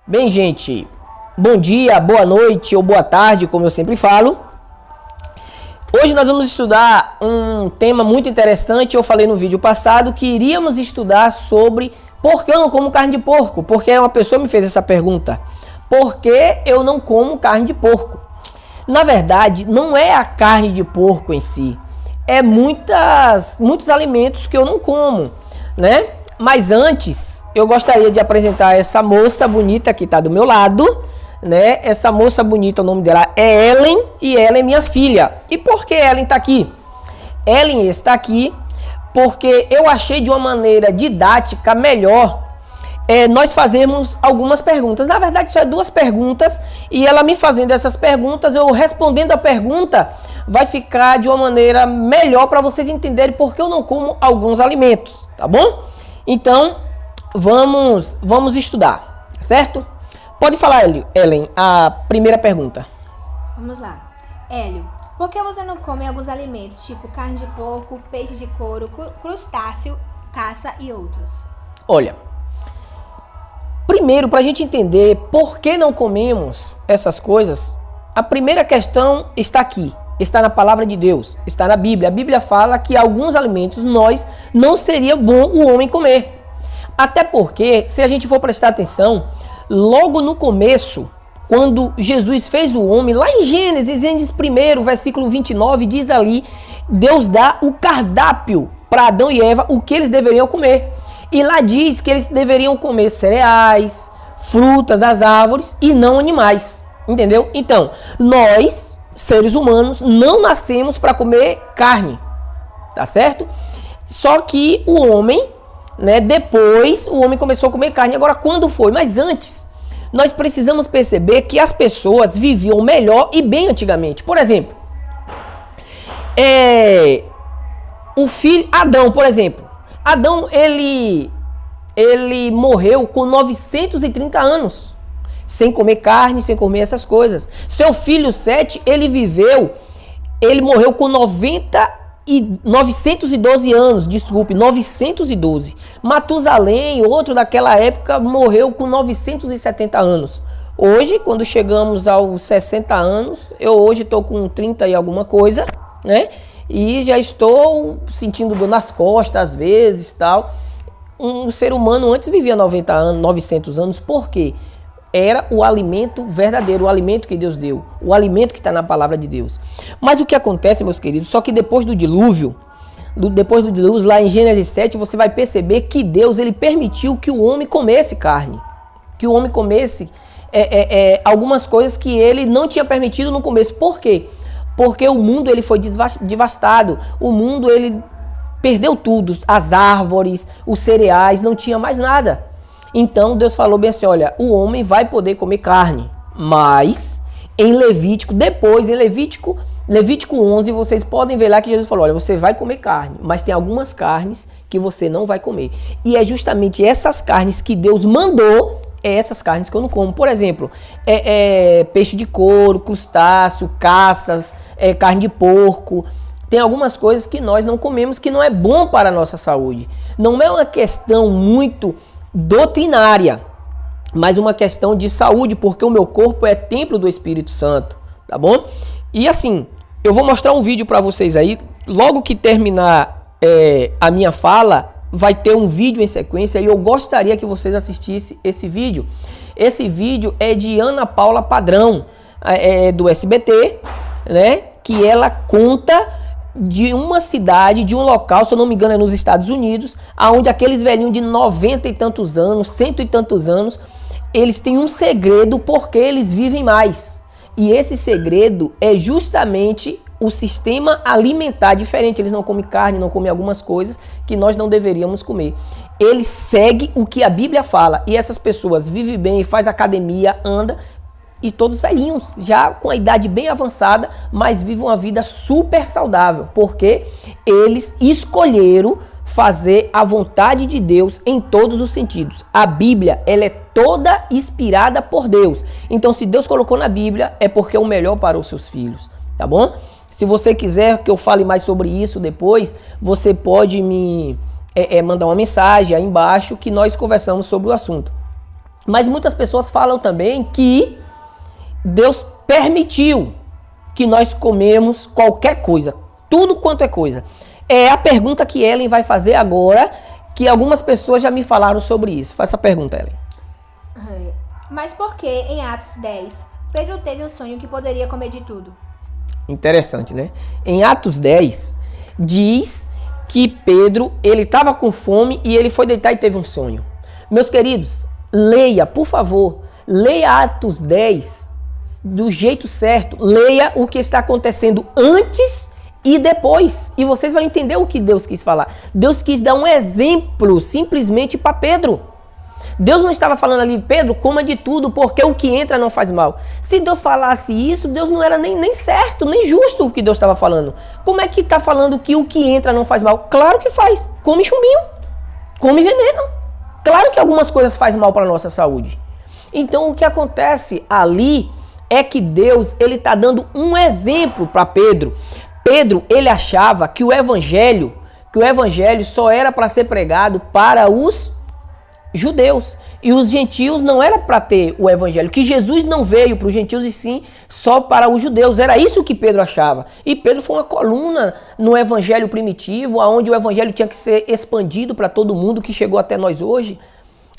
Bem, gente, bom dia, boa noite ou boa tarde, como eu sempre falo. Hoje nós vamos estudar um tema muito interessante. Eu falei no vídeo passado que iríamos estudar sobre por que eu não como carne de porco. Porque uma pessoa me fez essa pergunta. Por que eu não como carne de porco? Na verdade, não é a carne de porco em si. É muitos alimentos que eu não como, né? Mas antes, eu gostaria de apresentar essa moça bonita que está do meu lado, né? Essa moça bonita, o nome dela é Ellen e ela é minha filha. E por que Ellen está aqui? Ellen está aqui porque eu achei de uma maneira didática melhor nós fazemos algumas perguntas. Na verdade, só é duas perguntas e ela me fazendo essas perguntas, eu respondendo a pergunta, vai ficar de uma maneira melhor para vocês entenderem por que eu não como alguns alimentos, tá bom? Então, vamos estudar, certo? Pode falar, Ellen, a primeira pergunta. Vamos lá. Hélio, por que você não come alguns alimentos, tipo carne de porco, peixe de couro, crustáceo, caça e outros? Olha, primeiro, para a gente entender por que não comemos essas coisas, a primeira questão está aqui. Está na palavra de Deus, está na Bíblia. A Bíblia fala que alguns alimentos não seria bom o homem comer. Até porque, se a gente for prestar atenção, logo no começo, quando Jesus fez o homem, lá em Gênesis 1, versículo 29, diz ali, Deus dá o cardápio para Adão e Eva, o que eles deveriam comer. E lá diz que eles deveriam comer cereais, frutas das árvores e não animais. Entendeu? Então, nós, seres humanos, não nascemos para comer carne, tá certo? Só que o homem, né, depois o homem começou a comer carne. Agora, quando foi? Mas antes, nós precisamos perceber que as pessoas viviam melhor e bem antigamente. Por exemplo, o filho Adão, por exemplo. Adão, ele morreu com 930 anos. Sem comer carne, sem comer essas coisas. Seu filho Sete, ele morreu com 912 anos, 912. Matusalém, outro daquela época, morreu com 970 anos. Hoje, quando chegamos aos 60 anos, eu hoje estou com 30 e alguma coisa, né? E já estou sentindo dor nas costas às vezes, tal. Um ser humano antes vivia 90 anos, 900 anos, por quê? Era o alimento verdadeiro, o alimento que Deus deu, o alimento que está na palavra de Deus. Mas o que acontece, meus queridos, só que depois do dilúvio, lá em Gênesis 7, você vai perceber que Deus ele permitiu que o homem comesse carne, que o homem comesse algumas coisas que ele não tinha permitido no começo. Por quê? Porque o mundo ele foi devastado, o mundo ele perdeu tudo, as árvores, os cereais, não tinha mais nada. Então Deus falou bem assim, olha, o homem vai poder comer carne, mas em Levítico, depois em Levítico 11, vocês podem ver lá que Jesus falou, olha, você vai comer carne, mas tem algumas carnes que você não vai comer. E é justamente essas carnes que Deus mandou, essas carnes que eu não como. Por exemplo, peixe de couro, crustáceo, caças, carne de porco. Tem algumas coisas que nós não comemos que não é bom para a nossa saúde. Não é uma questão muito doutrinária, mas uma questão de saúde, porque o meu corpo é templo do Espírito Santo, tá bom? E assim, eu vou mostrar um vídeo para vocês aí, logo que terminar a minha fala, vai ter um vídeo em sequência e eu gostaria que vocês assistissem esse vídeo. Esse vídeo é de Ana Paula Padrão, do SBT, né? Que ela conta de uma cidade, de um local, se eu não me engano é nos Estados Unidos, onde aqueles velhinhos de 90 e tantos anos, 100 e tantos anos, eles têm um segredo porque eles vivem mais. E esse segredo é justamente o sistema alimentar diferente. Eles não comem carne, não comem algumas coisas que nós não deveríamos comer. Eles seguem o que a Bíblia fala. E essas pessoas vivem bem, faz academia, anda, e todos velhinhos, já com a idade bem avançada, mas vivem uma vida super saudável, porque eles escolheram fazer a vontade de Deus em todos os sentidos. A Bíblia, ela é toda inspirada por Deus. Então, se Deus colocou na Bíblia, é porque é o melhor para os seus filhos, tá bom? Se você quiser que eu fale mais sobre isso depois, você pode me mandar uma mensagem aí embaixo que nós conversamos sobre o assunto. Mas muitas pessoas falam também que Deus permitiu que nós comemos qualquer coisa, tudo quanto é coisa. É a pergunta que Ellen vai fazer agora, que algumas pessoas já me falaram sobre isso. Faz essa pergunta, Ellen. Mas por que em Atos 10, Pedro teve um sonho que poderia comer de tudo? Interessante, né? Em Atos 10, diz que Pedro, ele estava com fome e ele foi deitar e teve um sonho. Meus queridos, leia, por favor, leia Atos 10 do jeito certo. Leia o que está acontecendo antes e depois. E vocês vão entender o que Deus quis falar. Deus quis dar um exemplo simplesmente para Pedro. Deus não estava falando ali, Pedro, coma de tudo, porque o que entra não faz mal. Se Deus falasse isso, Deus não era nem certo, nem justo o que Deus estava falando. Como é que está falando que o que entra não faz mal? Claro que faz. Come chumbinho, come veneno. Claro que algumas coisas fazem mal para a nossa saúde. Então o que acontece ali é que Deus, ele está dando um exemplo para Pedro. Pedro, ele achava que o evangelho só era para ser pregado para os judeus. E os gentios não era para ter o evangelho. Que Jesus não veio para os gentios e sim só para os judeus. Era isso que Pedro achava. E Pedro foi uma coluna no evangelho primitivo, onde o evangelho tinha que ser expandido para todo mundo, que chegou até nós hoje.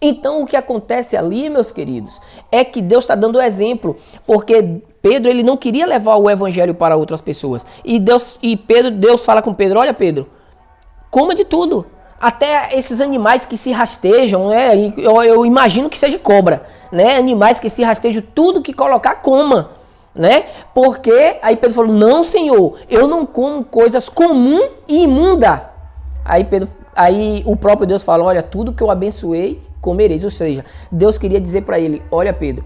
Então o que acontece ali, meus queridos, é que Deus está dando exemplo, porque Pedro, ele não queria levar o evangelho para outras pessoas. Deus fala com Pedro, olha Pedro, coma de tudo. Até esses animais que se rastejam, né? Eu imagino que seja cobra, né? Animais que se rastejam, tudo que colocar, coma, né? Porque aí Pedro falou, não Senhor, eu não como coisas comum e imunda. Aí o próprio Deus fala, olha, tudo que eu abençoei, comereis. Ou seja, Deus queria dizer para ele, olha Pedro,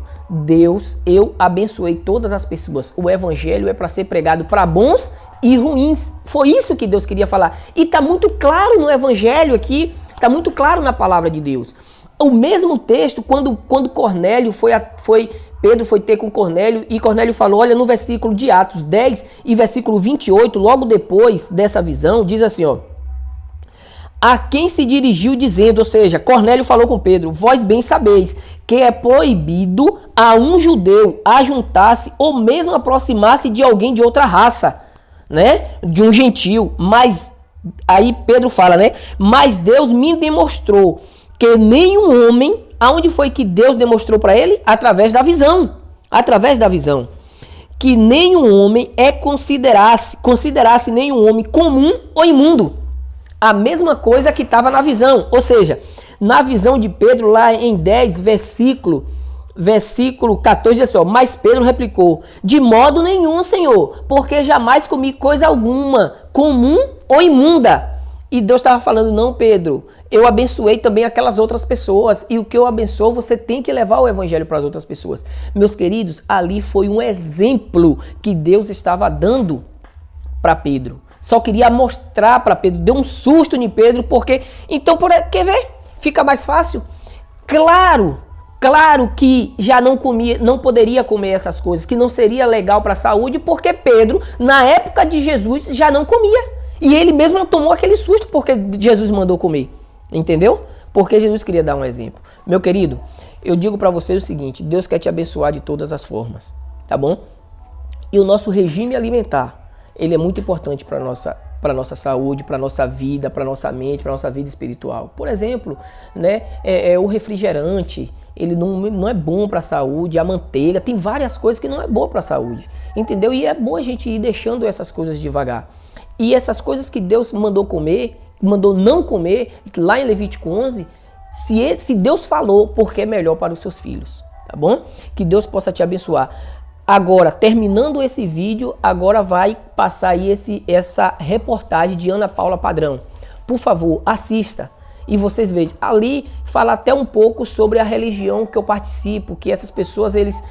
eu abençoei todas as pessoas. O evangelho é para ser pregado para bons e ruins. Foi isso que Deus queria falar. E está muito claro no evangelho aqui, está muito claro na palavra de Deus. O mesmo texto, quando Cornélio Pedro foi ter com Cornélio, e Cornélio falou, olha, no versículo de Atos 10 e versículo 28, logo depois dessa visão, diz assim, ó, a quem se dirigiu dizendo, ou seja, Cornélio falou com Pedro, vós bem sabeis que é proibido a um judeu ajuntar-se ou mesmo aproximar-se de alguém de outra raça, né, de um gentil, mas aí Pedro fala, né, mas Deus me demonstrou que nenhum homem, aonde foi que Deus demonstrou para ele? Através da visão, que nenhum homem considerasse nenhum homem comum ou imundo, a mesma coisa que estava na visão, ou seja, na visão de Pedro lá em 10, versículo 14, diz assim, ó, mas Pedro replicou, de modo nenhum, Senhor, porque jamais comi coisa alguma, comum ou imunda. E Deus estava falando, não, Pedro, eu abençoei também aquelas outras pessoas, e o que eu abençoo, você tem que levar o evangelho para as outras pessoas. Meus queridos, ali foi um exemplo que Deus estava dando para Pedro. Só queria mostrar para Pedro, deu um susto em Pedro, porque, então, quer ver? Fica mais fácil. Claro que já não poderia comer essas coisas, que não seria legal para a saúde, porque Pedro, na época de Jesus, já não comia. E ele mesmo tomou aquele susto porque Jesus mandou comer, entendeu? Porque Jesus queria dar um exemplo. Meu querido, eu digo para você o seguinte, Deus quer te abençoar de todas as formas, tá bom? E o nosso regime alimentar, ele é muito importante para a nossa saúde, para a nossa vida, para a nossa mente, para a nossa vida espiritual. Por exemplo, né, o refrigerante, ele não é bom para a saúde, a manteiga, tem várias coisas que não é boa para a saúde, entendeu? E é bom a gente ir deixando essas coisas devagar. E essas coisas que Deus mandou não comer, lá em Levítico 11, se Deus falou, porque é melhor para os seus filhos, tá bom? Que Deus possa te abençoar. Agora, terminando esse vídeo, agora vai passar aí essa reportagem de Ana Paula Padrão. Por favor, assista e vocês vejam. Ali fala até um pouco sobre a religião que eu participo, que essas pessoas, eles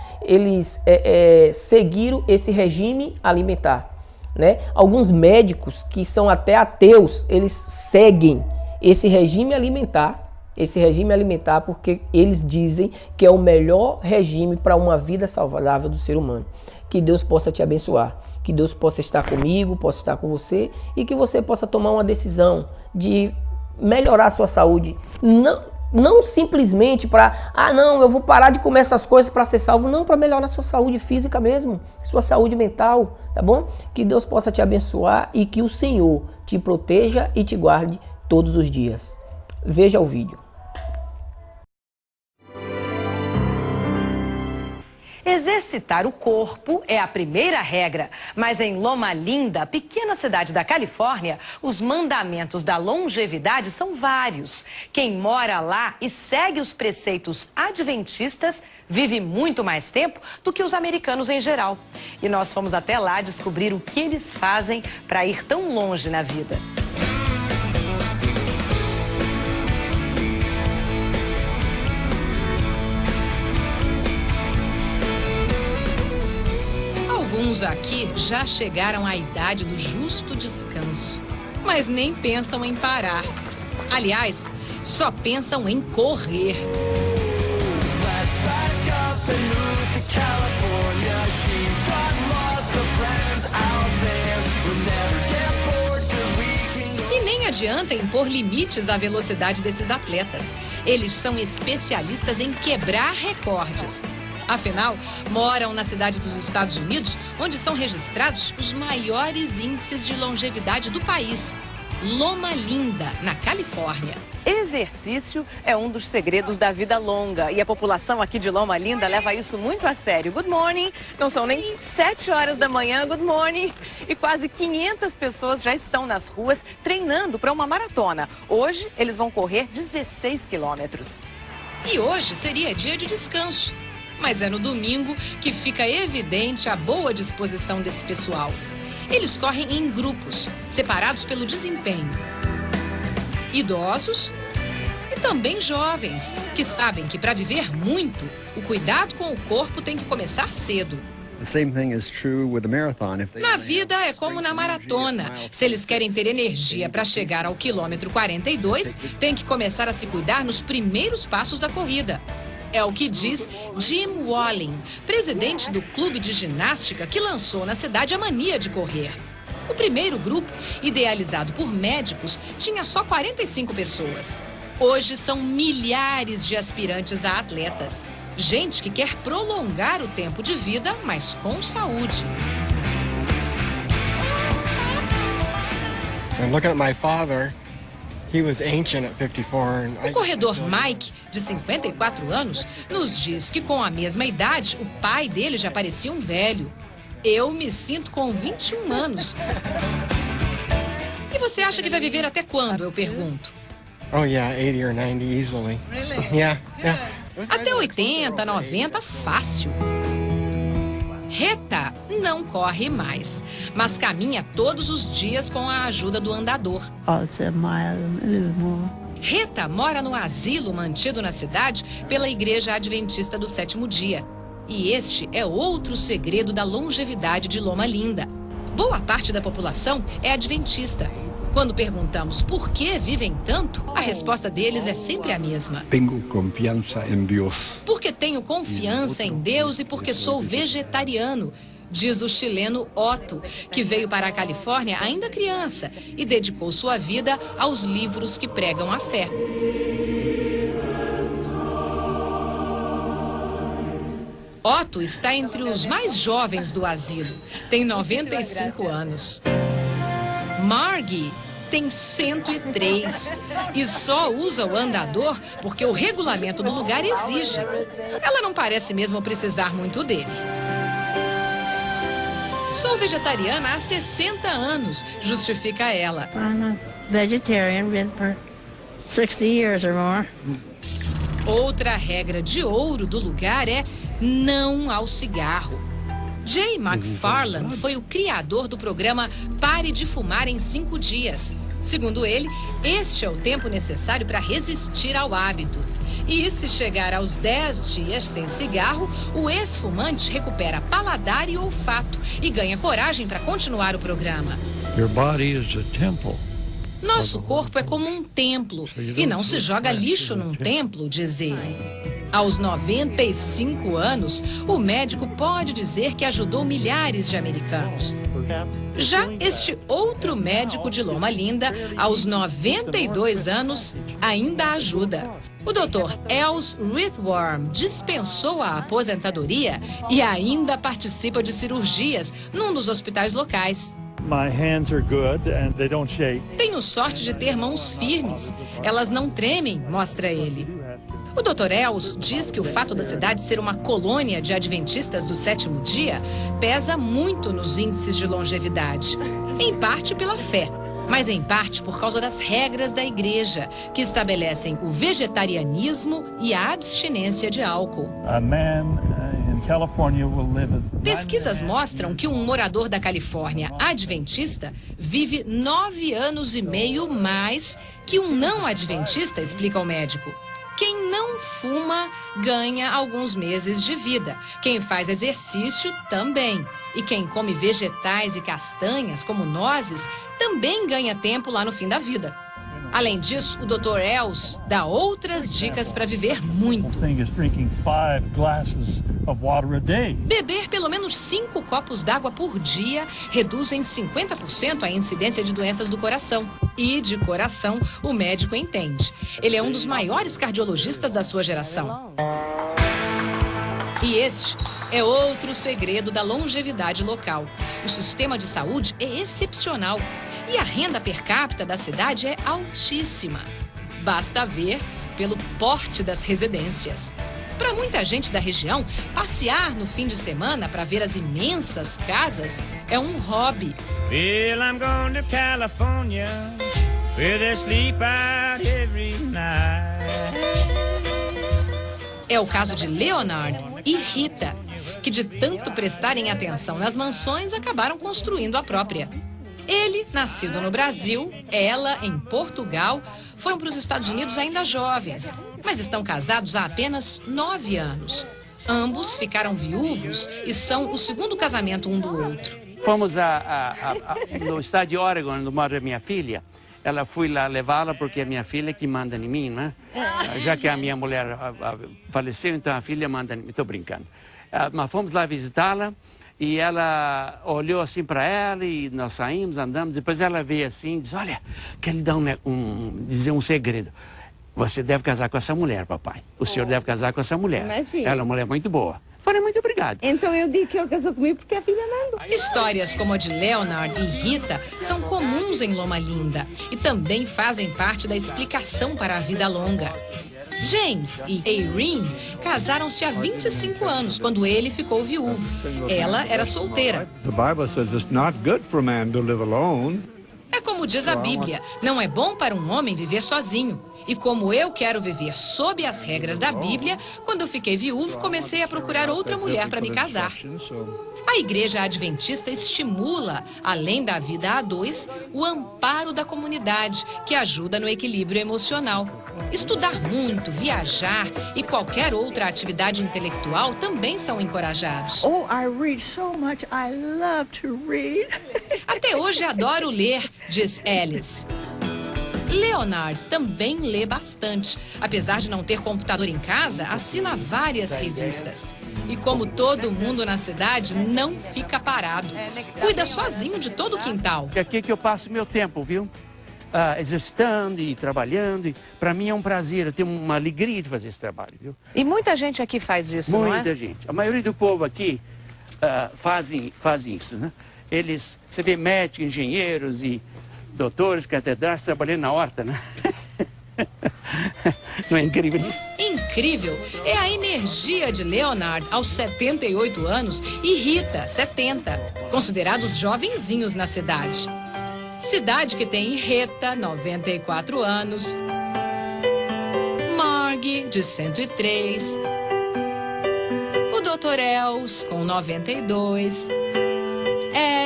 seguiram esse regime alimentar, né? Alguns médicos que são até ateus, eles seguem esse regime alimentar, porque eles dizem que é o melhor regime para uma vida saudável do ser humano. Que Deus possa te abençoar, que Deus possa estar comigo, possa estar com você e que você possa tomar uma decisão de melhorar a sua saúde. Não, Não simplesmente para, não, eu vou parar de comer essas coisas para ser salvo. Não, para melhorar a sua saúde física mesmo, sua saúde mental, tá bom? Que Deus possa te abençoar e que o Senhor te proteja e te guarde todos os dias. Veja o vídeo. Exercitar o corpo é a primeira regra, mas em Loma Linda, pequena cidade da Califórnia, os mandamentos da longevidade são vários. Quem mora lá e segue os preceitos adventistas vive muito mais tempo do que os americanos em geral. E nós fomos até lá descobrir o que eles fazem para ir tão longe na vida. Alguns aqui já chegaram à idade do justo descanso, mas nem pensam em parar. Aliás, só pensam em correr. E nem adianta impor limites à velocidade desses atletas. Eles são especialistas em quebrar recordes. Afinal, moram na cidade dos Estados Unidos, onde são registrados os maiores índices de longevidade do país. Loma Linda, na Califórnia. Exercício é um dos segredos da vida longa e a população aqui de Loma Linda leva isso muito a sério. Good morning! Não são nem 7 horas da manhã, good morning! E quase 500 pessoas já estão nas ruas treinando para uma maratona. Hoje, eles vão correr 16 quilômetros. E hoje seria dia de descanso. Mas é no domingo que fica evidente a boa disposição desse pessoal. Eles correm em grupos, separados pelo desempenho. Idosos e também jovens, que sabem que para viver muito, o cuidado com o corpo tem que começar cedo. Na vida é como na maratona. Se eles querem ter energia para chegar ao quilômetro 42, tem que começar a se cuidar nos primeiros passos da corrida. É o que diz Jim Walling, presidente do clube de ginástica que lançou na cidade a mania de correr. O primeiro grupo, idealizado por médicos, tinha só 45 pessoas. Hoje são milhares de aspirantes a atletas. Gente que quer prolongar o tempo de vida, mas com saúde. I'm looking at my father. He was ancient at 54. O corredor Mike, de 54 anos, nos diz que com a mesma idade, o pai dele já parecia um velho. Eu me sinto com 21 anos. E você acha que vai viver até quando, eu pergunto? Oh yeah, 80 or 90 easily. Really? Yeah. Até 80, 90, fácil. Reta não corre mais, mas caminha todos os dias com a ajuda do andador. Reta mora no asilo mantido na cidade pela Igreja Adventista do Sétimo Dia. E este é outro segredo da longevidade de Loma Linda. Boa parte da população é adventista. Quando perguntamos por que vivem tanto, a resposta deles é sempre a mesma. Tenho confiança em Deus. Porque tenho confiança em Deus e porque sou vegetariano, diz o chileno Otto, que veio para a Califórnia ainda criança e dedicou sua vida aos livros que pregam a fé. Otto está entre os mais jovens do asilo. Tem 95 anos. Margie tem 103 e só usa o andador porque o regulamento do lugar exige. Ela não parece mesmo precisar muito dele. Sou vegetariana há 60 anos, justifica ela. I'm a vegetarian, been for 60 years or more. Outra regra de ouro do lugar é não ao cigarro. Jay McFarland foi o criador do programa Pare de Fumar em 5 dias. Segundo ele, este é o tempo necessário para resistir ao hábito. E se chegar aos 10 dias sem cigarro, o ex-fumante recupera paladar e olfato e ganha coragem para continuar o programa. Your body is a temple. Nosso corpo é como um templo e não se joga lixo num templo, diz ele. Aos 95 anos, o médico pode dizer que ajudou milhares de americanos. Já este outro médico de Loma Linda, aos 92 anos, ainda ajuda. O Dr. Els Ritworm dispensou a aposentadoria e ainda participa de cirurgias num dos hospitais locais. My hands are good and they don't shake. Tenho sorte de ter mãos firmes. Elas não tremem, mostra ele. O Dr. Els diz que o fato da cidade ser uma colônia de adventistas do sétimo dia pesa muito nos índices de longevidade. Em parte pela fé, mas em parte por causa das regras da igreja, que estabelecem o vegetarianismo e a abstinência de álcool. A man in California will live Pesquisas mostram que um morador da Califórnia adventista vive 9 anos e meio mais que um não adventista, explica o médico. Quem não fuma ganha alguns meses de vida. Quem faz exercício também. E quem come vegetais e castanhas, como nozes, também ganha tempo lá no fim da vida. Além disso, o Dr. Els dá outras dicas para viver muito. Beber pelo menos 5 copos d'água por dia reduz em 50% a incidência de doenças do coração. E de coração, o médico entende. Ele é um dos maiores cardiologistas da sua geração. E este é outro segredo da longevidade local. O sistema de saúde é excepcional e a renda per capita da cidade é altíssima. Basta ver pelo porte das residências. Para muita gente da região, passear no fim de semana para ver as imensas casas é um hobby. Well, I'm going to California, where they sleep out every night. É o caso de Leonard e Rita, que de tanto prestarem atenção nas mansões, acabaram construindo a própria. Ele, nascido no Brasil, ela em Portugal, foram para os Estados Unidos ainda jovens, mas estão casados há apenas 9 anos. Ambos ficaram viúvos e são o segundo casamento um do outro. Fomos no estado de Oregon, onde mora minha filha. Ela fui lá levá-la porque é minha filha que manda em mim, né? Já que a minha mulher faleceu, então a filha manda em mim. Estou brincando. Mas fomos lá visitá-la e ela olhou assim para ela e nós saímos, andamos. Depois ela veio assim e disse, olha, quero lhe dar dizer um segredo. Você deve casar com essa mulher, papai. O senhor deve casar com essa mulher. Imagina. Ela é uma mulher muito boa. Falei, muito obrigado. Então eu digo que ele casou comigo porque a filha mandou. Histórias como a de Leonard e Rita são comuns em Loma Linda e também fazem parte da explicação para a vida longa. James e Erin casaram-se há 25 anos, quando ele ficou viúvo. Ela era solteira. The Bible says it's not good for a man to live alone. É como diz a Bíblia, não é bom para um homem viver sozinho. E como eu quero viver sob as regras da Bíblia, quando eu fiquei viúvo, comecei a procurar outra mulher para me casar. A Igreja Adventista estimula, além da vida a dois, o amparo da comunidade, que ajuda no equilíbrio emocional. Estudar muito, viajar e qualquer outra atividade intelectual também são encorajados. Oh, I read so much. I love to read. Até hoje adoro ler, diz Alice. Leonard também lê bastante. Apesar de não ter computador em casa, assina várias revistas. E como todo mundo na cidade, não fica parado. Cuida sozinho de todo o quintal. É aqui que eu passo meu tempo, viu? Exercitando e trabalhando. Para mim é um prazer, eu tenho uma alegria de fazer esse trabalho, viu? E muita gente aqui faz isso, não é? Muita gente. A maioria do povo aqui fazem isso, né? Eles, você vê médicos, engenheiros e doutores, catedrais trabalhando na horta, né? Não é incrível isso? Incrível é a energia de Leonard aos 78 anos e Rita, 70, considerados jovenzinhos na cidade. Cidade que tem Rita, 94 anos, Margie, de 103, o Dr. Els, com 92,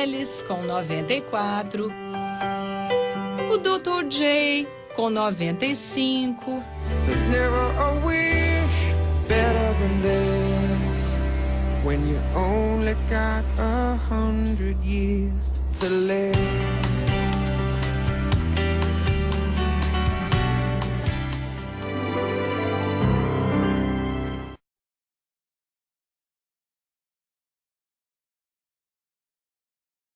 Alice, com 94, o Dr. J, com 95. There's never a wish better than this, when you only got 100 years to live.